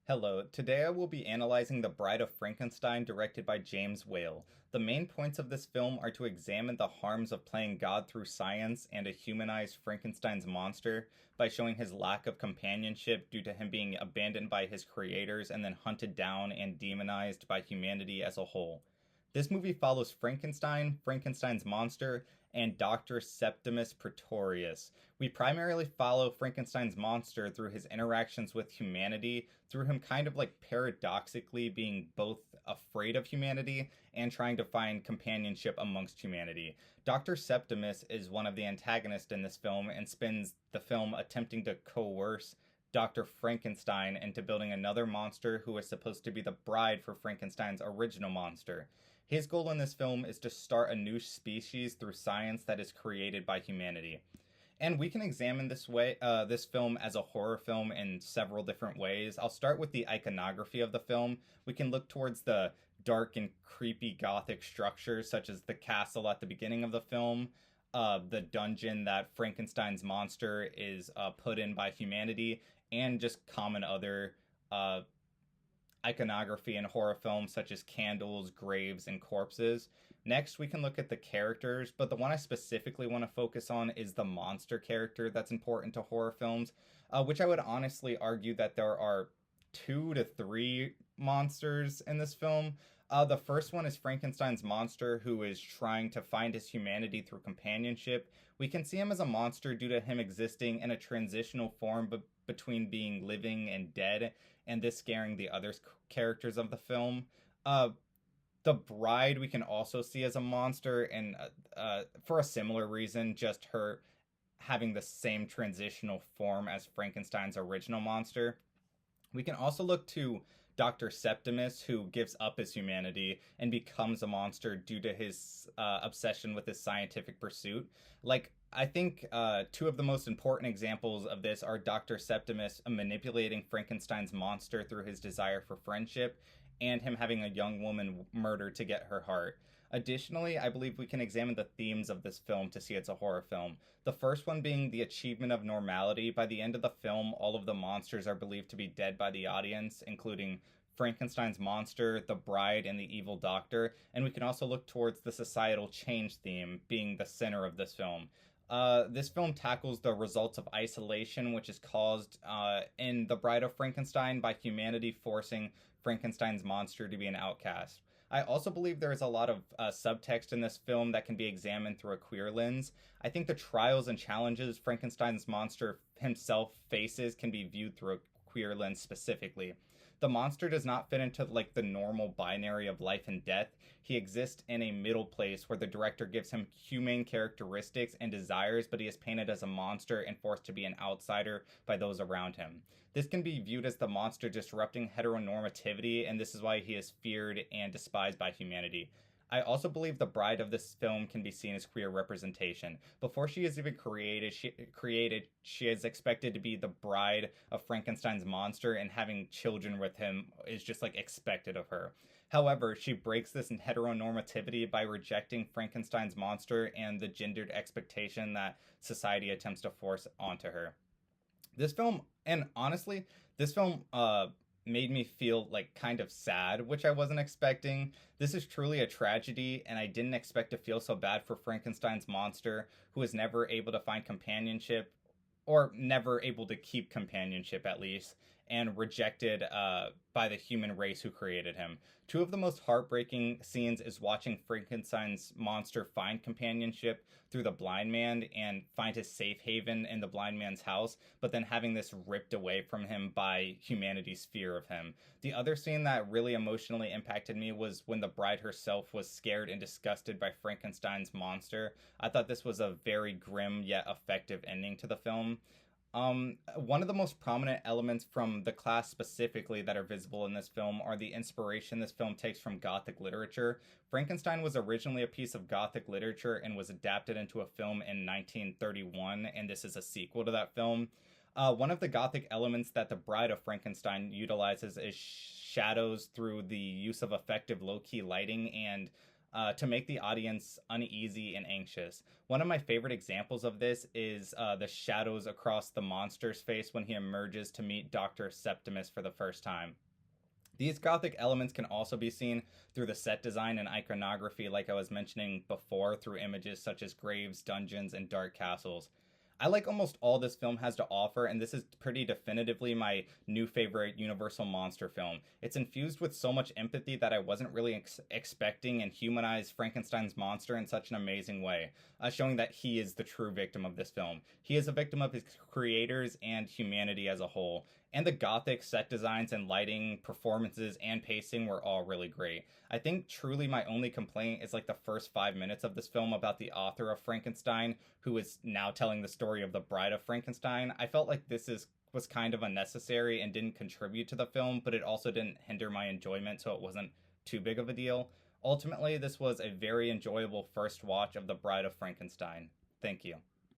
Hello, today I will be analyzing The Bride of Frankenstein, directed by James Whale. The main points of this film are to examine the harms of playing God through science and to humanize Frankenstein's monster by showing his lack of companionship due to him being abandoned by his creators and then hunted down and demonized by humanity as a whole. This movie follows Frankenstein, Frankenstein's monster, and Dr. Septimus Pretorius. We primarily follow Frankenstein's monster through his interactions with humanity, through him kind of like paradoxically being both afraid of humanity and trying to find companionship amongst humanity. Dr. Septimus is one of the antagonists in this film and spends the film attempting to coerce Dr. Frankenstein into building another monster who is supposed to be the bride for Frankenstein's original monster. His goal in this film is to start a new species through science that is created by humanity. And we can examine this film as a horror film in several different ways. I'll start with the iconography of the film. We can look towards the dark and creepy Gothic structures, such as the castle at the beginning of the film, the dungeon that Frankenstein's monster is put in by humanity, and just common other uh, iconography in horror films such as candles, graves, and corpses. Next, we can look at the characters, but the one I specifically want to focus on is the monster character that's important to horror films, which I would honestly argue that there are two to three monsters in this film. The first one is Frankenstein's monster, who is trying to find his humanity through companionship. We can see him as a monster due to him existing in a transitional form between being living and dead, and this scaring the other characters of the film. Uh, the bride we can also see as a monster, and for a similar reason, just her having the same transitional form as Frankenstein's original monster. We can also look to Dr. Septimus, who gives up his humanity and becomes a monster due to his obsession with his scientific pursuit. I think two of the most important examples of this are Dr. Septimus manipulating Frankenstein's monster through his desire for friendship, and him having a young woman murdered to get her heart. Additionally, I believe we can examine the themes of this film to see it's a horror film. The first one being the achievement of normality. By the end of the film, all of the monsters are believed to be dead by the audience, including Frankenstein's monster, the bride, and the evil doctor. And we can also look towards the societal change theme being the center of this film. This film tackles the results of isolation, which is caused in The Bride of Frankenstein by humanity forcing Frankenstein's monster to be an outcast. I also believe there is a lot of subtext in this film that can be examined through a queer lens. I think the trials and challenges Frankenstein's monster himself faces can be viewed through a queer lens specifically. The monster does not fit into like the normal binary of life and death. He exists in a middle place where the director gives him human characteristics and desires, but he is painted as a monster and forced to be an outsider by those around him. This can be viewed as the monster disrupting heteronormativity, and this is why he is feared and despised by humanity. I also believe the bride of this film can be seen as queer representation. Before she is even she is expected to be the bride of Frankenstein's monster, and having children with him is just like expected of her. However, she breaks this in heteronormativity by rejecting Frankenstein's monster and the gendered expectation that society attempts to force onto her. This film, and honestly, this film made me feel like kind of sad, which I wasn't expecting. This is truly a tragedy, and I didn't expect to feel so bad for Frankenstein's monster, who was never able to find companionship, or never able to keep companionship at least, and rejected by the human race who created him. Two of the most heartbreaking scenes is watching Frankenstein's monster find companionship through the blind man and find his safe haven in the blind man's house, but then having this ripped away from him by humanity's fear of him. The other scene that really emotionally impacted me was when the bride herself was scared and disgusted by Frankenstein's monster. I thought this was a very grim yet effective ending to the film. One of the most prominent elements from the class specifically that are visible in this film are the inspiration this film takes from Gothic literature. Frankenstein was originally a piece of Gothic literature and was adapted into a film in 1931, and this is a sequel to that film. One of the Gothic elements that the Bride of Frankenstein utilizes is shadows through the use of effective low-key lighting and to make the audience uneasy and anxious. One of my favorite examples of this is the shadows across the monster's face when he emerges to meet Dr. Septimus for the first time. These Gothic elements can also be seen through the set design and iconography, like I was mentioning before, through images such as graves, dungeons, and dark castles. I like almost all this film has to offer, and this is pretty definitively my new favorite Universal monster film. It's infused with so much empathy that I wasn't really expecting, and humanized Frankenstein's monster in such an amazing way, showing that he is the true victim of this film. He is a victim of his creators and humanity as a whole. And the Gothic set designs and lighting, performances, and pacing were all really great. I think truly my only complaint is like the first 5 minutes of this film about the author of Frankenstein, who is now telling the story of the Bride of Frankenstein. I felt like was kind of unnecessary and didn't contribute to the film, but it also didn't hinder my enjoyment, so it wasn't too big of a deal. Ultimately, this was a very enjoyable first watch of the Bride of Frankenstein. Thank you.